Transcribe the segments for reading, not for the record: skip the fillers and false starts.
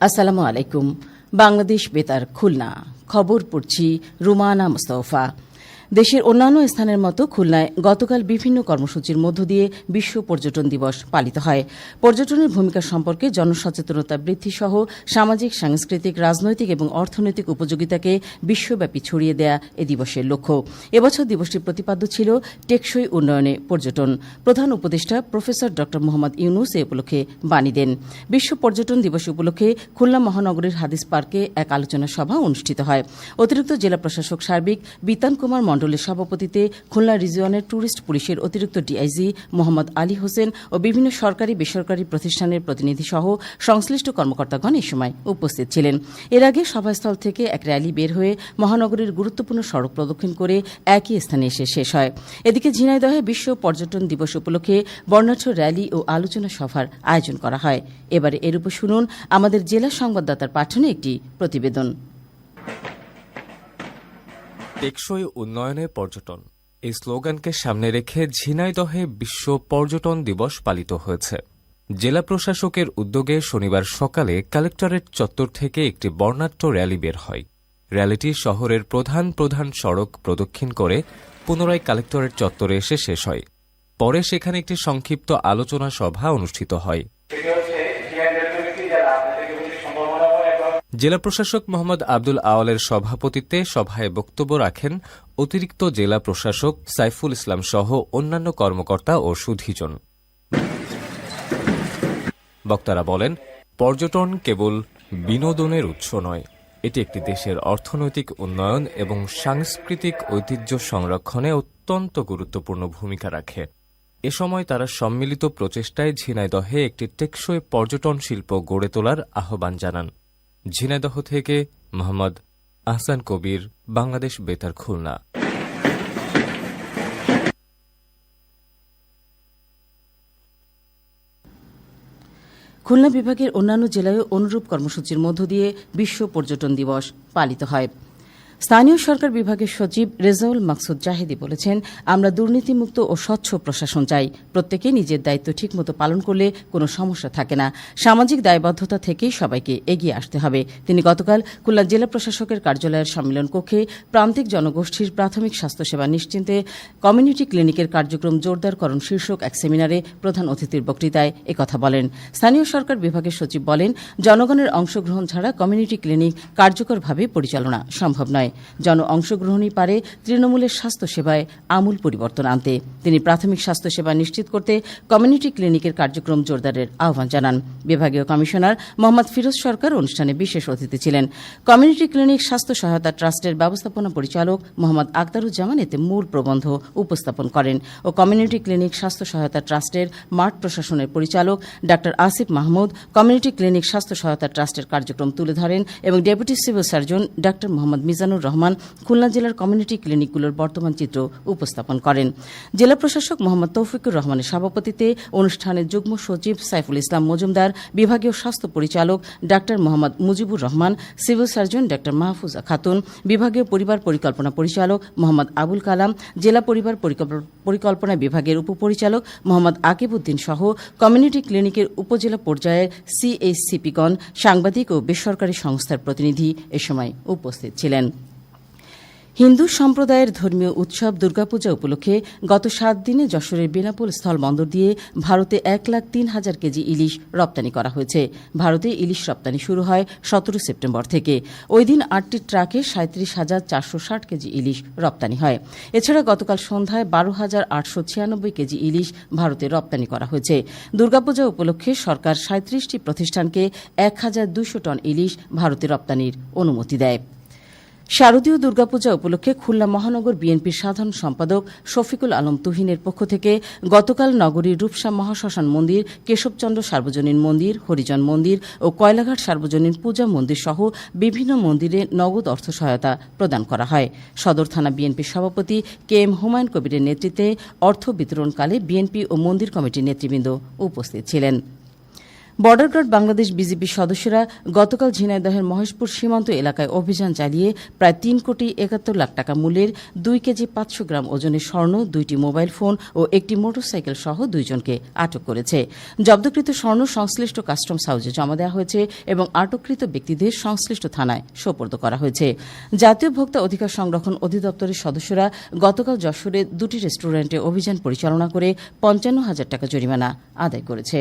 আসসালামু আলাইকুম। বাংলাদেশ বেতার খুলনা খবর পড়ছি রুমানা মুস্তফা। দেশের অন্যান্য স্থানের মতো খুলনায় গতকাল বিভিন্ন কর্মসূচির মধ্য দিয়ে বিশ্ব পর্যটন দিবস পালিত হয়। পর্যটনের ভূমিকা সম্পর্কে জনসচেতনতা বৃদ্ধি সহ সামাজিক, সাংস্কৃতিক, রাজনৈতিক এবং অর্থনৈতিক উপযোগিতাকে বিশ্বব্যাপী ছড়িয়ে দেয়া এ দিবসের লক্ষ্য। এবছর দিবসটির প্রতিপাদ্য ছিল টেকসই উন্নয়নে পর্যটন। প্রধান উপদেষ্টা প্রফেসর ড মোহাম্মদ ইউনুস এ উপলক্ষে বাণী দেন। বিশ্ব পর্যটন দিবস উপলক্ষে খুলনা মহানগরীর হাদিস পার্কে এক আলোচনা সভা অনুষ্ঠিত হয়। অতিরিক্ত জেলা প্রশাসক সার্বিক বিতান কুমার মণ্ডলের সভাপতিত্বে খুলনা রিজিয়নের ট্যুরিস্ট পুলিশের অতিরিক্ত ডিআইজি মোহাম্মদ আলী হোসেন ও বিভিন্ন সরকারি বেসরকারি প্রতিষ্ঠানের প্রতিনিধি সহ সংশ্লিষ্ট কর্মকর্তাগণ এ সময় উপস্থিত ছিলেন। এর আগে সভাস্থল থেকে এক র্যালি বের হয়ে মহানগরীর গুরুত্বপূর্ণ সড়ক প্রদক্ষিণ করে একই স্থানে এসে শেষ হয়। এদিকে ঝিনাইদহে বিশ্ব পর্যটন দিবস উপলক্ষে বর্ণাঢ্য র্যালি ও আলোচনা সভার আয়োজন করা হয়। এবারে এর উপর শুনুন আমাদের জেলা সংবাদদাতার পাঠানো একটি প্রতিবেদন। টেকসই উন্নয়নে পর্যটন এই স্লোগানকে সামনে রেখে ঝিনাইদহে বিশ্ব পর্যটন দিবস পালিত হয়েছে। জেলা প্রশাসকের উদ্যোগে শনিবার সকালে কালেক্টরেট চত্বর থেকে একটি বর্ণাঢ্য র্যালি বের হয়। র্যালিটি শহরের প্রধান প্রধান সড়ক প্রদক্ষিণ করে পুনরায় কালেক্টরেট চত্বরে এসে শেষ হয়। পরে সেখানে একটি সংক্ষিপ্ত আলোচনা সভা অনুষ্ঠিত হয়। জেলা প্রশাসক মোহাম্মদ আব্দুল আওয়ালের সভাপতিত্বে সভায় বক্তব্য রাখেন অতিরিক্ত জেলা প্রশাসক সাইফুল ইসলাম সহ অন্যান্য কর্মকর্তা ও সুধীজন। বক্তারা বলেন, পর্যটন কেবল বিনোদনের উৎস নয়, এটি একটি দেশের অর্থনৈতিক উন্নয়ন এবং সাংস্কৃতিক ঐতিহ্য সংরক্ষণে অত্যন্ত গুরুত্বপূর্ণ ভূমিকা রাখে। এ সময় তারা সম্মিলিত প্রচেষ্টায় ঝিনাইদহে একটি টেকসই পর্যটন শিল্প গড়ে তোলার আহ্বান জানান। ঝিনাইদহ থেকে মোহাম্মদ আহসান কবির, বাংলাদেশ বেতার খুলনা। খুলনা বিভাগের অন্যান্য জেলায় অনুরূপ কর্মসূচির মধ্য দিয়ে বিশ্ব পর্যটন দিবস পালিত হয়। স্থানীয় সরকার বিভাগের সচিব রেজাউল মাকসুদ জাহেদি বলেছেন, আমরা দুর্নীতিমুক্ত ও স্বচ্ছ প্রশাসন চাই। প্রত্যেকে নিজের দায়িত্ব ঠিকমতো পালন করলে কোনো সমস্যা থাকে না। সামাজিক দায়বদ্ধতা থেকেই সবাইকে এগিয়ে আসতে হবে। তিনি গতকাল খুলনা জেলা প্রশাসকের কার্যালয়ের সম্মেলন কক্ষে প্রান্তিক জনগোষ্ঠীর প্রাথমিক স্বাস্থ্যসেবা নিশ্চিন্তে কমিউনিটি ক্লিনিকের কার্যক্রম জোরদারকরণ শীর্ষক এক সেমিনারে প্রধান অতিথির বক্তৃতায় একথা বলেন। স্থানীয় সরকার বিভাগের সচিব বলেন, জনগণের অংশগ্রহণ ছাড়া কমিউনিটি ক্লিনিক কার্যকরভাবে পরিচালনা সম্ভব নয়। জন অংশগ্রহণই পারে তৃণমূলের স্বাস্থ্যসেবায় আমূল পরিবর্তন আনতে। তিনি প্রাথমিক স্বাস্থ্যসেবা নিশ্চিত করতে কমিউনিটি ক্লিনিকের কার্যক্রম জোরদারের আহ্বান জানান। বিভাগীয় কমিশনার মোহাম্মদ ফিরোজ সরকার অনুষ্ঠানে বিশেষ অতিথি ছিলেন। কমিউনিটি ক্লিনিক স্বাস্থ্য সহায়তা ট্রাস্টের ব্যবস্থাপনা পরিচালক মোহাম্মদ আক্তারুজ্জামান এতে মূল প্রবন্ধ উপস্থাপন করেন ও কমিউনিটি ক্লিনিক স্বাস্থ্য সহায়তা ট্রাস্টের মাঠ প্রশাসনের পরিচালক ডা আসিফ মাহমুদ কমিউনিটি ক্লিনিক স্বাস্থ্য সহায়তা ট্রাস্টের কার্যক্রম তুলে ধরেন এবং ডেপুটি সিভিল সার্জন ডা মোহাম্মদ মিজানুর রহমান খুলনা জেলার কমিউনিটি ক্লিনিকগুলোর বর্তমান চিত্র উপস্থাপন করেন। জেলা প্রশাসক মোহাম্মদ তৌফিকুর রহমানের সভাপতিত্বে অনুষ্ঠানে যুগ্ম সচিব সাইফুল ইসলাম মজুমদার, বিভাগীয় স্বাস্থ্য পরিচালক ডা মোহাম্মদ মুজিবুর রহমান, সিভিল সার্জন ডা মাহফুজা খাতুন, বিভাগীয় পরিবার পরিকল্পনা পরিচালক মোহাম্মদ আবুল কালাম, জেলা পরিবার পরিকল্পনা বিভাগের উপপরিচালক মোহাম্মদ আকিব উদ্দিন সহ কমিউনিটি ক্লিনিকের উপজেলা পর্যায়ের সিএইচসিপিগণ, সাংবাদিক ও বেসরকারি সংস্থার প্রতিনিধি এ সময় উপস্থিত ছিলেন। হিন্দু সম্প্রদায়ের ধর্মীয় উৎসব দুর্গাপূজা উপলক্ষে গত 7 দিনে যশোরের বেনাপোল স্থলবন্দর দিয়ে ভারতে 1,03,000 কেজি ইলিশ রপ্তানি করা হয়েছে। ভারতে ইলিশ রপ্তানি শুরু হয় 17 সেপ্টেম্বর থেকে। ওই দিন 8টি ট্রাকে 37,460 কেজি ইলিশ রপ্তানি হয়। এছাড়া গতকাল সন্ধ্যায় 12,896 কেজি ইলিশ ভারতে রপ্তানি করা হয়েছে। দুর্গাপূজা উপলক্ষে সরকার 37টি প্রতিষ্ঠানকে 1,200 টন ইলিশ ভারতে রপ্তানির অনুমতি দেয়। শারদীয় দুর্গাপূজা উপলক্ষে খুলনা মহানগর বিএনপির সাধারণ সম্পাদক শফিকুল আলম তুহিনের পক্ষ থেকে গতকাল নগরীর রূপসা মহাশ্মশান মন্দির, কেশবচন্দ্র সার্বজনীন মন্দির, হরিজন মন্দির ও কয়লাঘাট সার্বজনীন পূজা মন্দির সহ বিভিন্ন মন্দিরে নগদ অর্থ সহায়তা প্রদান করা হয়। সদর থানা বিএনপির সভাপতি কে এম হুমায়ুন কবিরের নেতৃত্বে অর্থ বিতরণকালে বিএনপি ও মন্দির কমিটির নেতৃবৃন্দ উপস্থিত ছিলেন। বর্ডার গার্ড বাংলাদেশ বিজিবির সদস্যরা গতকাল ঝিনাইদহের মহেশপুর সীমান্ত এলাকায় অভিযান চালিয়ে প্রায় 3 কোটি 71 লাখ টাকা মূল্যের 2 কেজি 500 গ্রাম ওজনের স্বর্ণ, 2টি মোবাইল ফোন ও একটি মোটরসাইকেল সহ 2 জনকে আটক করেছে। জব্দকৃত স্বর্ণ সংশ্লিষ্ট কাস্টমস হাউসে জমা দেওয়া হয়েছে এবং আটককৃত ব্যক্তিদের সংশ্লিষ্ট থানায় সোপর্দ করা হয়েছে। জাতীয় ভোক্তা অধিকার সংরক্ষণ অধিদপ্তরের সদস্যরা গতকাল যশোরে 2টি রেস্টুরেন্টে অভিযান পরিচালনা করে 55,000 টাকা জরিমানা আদায় করেছে।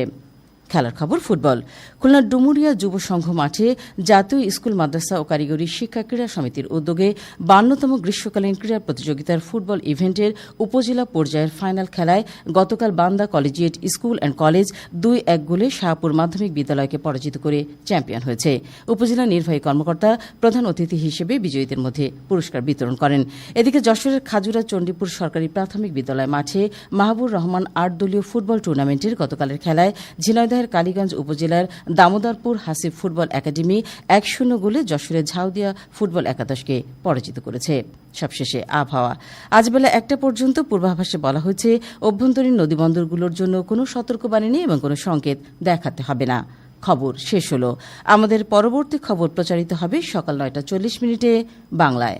খেলার খবর ফুটবল। খুলনার ডুমুরিয়া যুব সংঘ মাঠে জাতীয় স্কুল মাদ্রাসা ও কারিগরি শিক্ষা ক্রীড়া সমিতির উদ্যোগে 52তম গ্রীষ্মকালীন ক্রীড়া প্রতিযোগিতার ফুটবল ইভেন্টের উপজেলা পর্যায়ের ফাইনাল খেলায় গতকাল বান্দা কলেজিয়েট স্কুল অ্যান্ড কলেজ 2-1 গোলে শাহপুর মাধ্যমিক বিদ্যালয়কে পরাজিত করে চ্যাম্পিয়ন হয়েছে। উপজেলা নির্বাহী কর্মকর্তা প্রধান অতিথি হিসেবে বিজয়ীদের মধ্যে পুরস্কার বিতরণ করেন। এদিকে যশোরের খাজুরা চণ্ডীপুর সরকারি প্রাথমিক বিদ্যালয় মাঠে মাহবুর রহমান 8 দলীয় ফুটবল টুর্নামেন্টের গতকালের খেলায় ঝিনাইদহ কালীগঞ্জ উপজেলার দামোদরপুর হাসিব ফুটবল একাডেমি 1-0 গোলে যশোরের ঝাউদিয়া ফুটবল একাদশকে পরাজিত করেছে। সবশেষে আবহাওয়া। আজ বেলা 1টা পর্যন্ত পূর্বাভাসে বলা হয়েছে অভ্যন্তরীণ নদীবন্দরগুলোর জন্য কোনো সতর্কবাণী নেই এবং কোনো সংকেত দেখাতে হবে না। খবর শেষ হল। আমাদের পরবর্তী খবর প্রচারিত হবে সকাল 9টা 40 মিনিটে বাংলায়।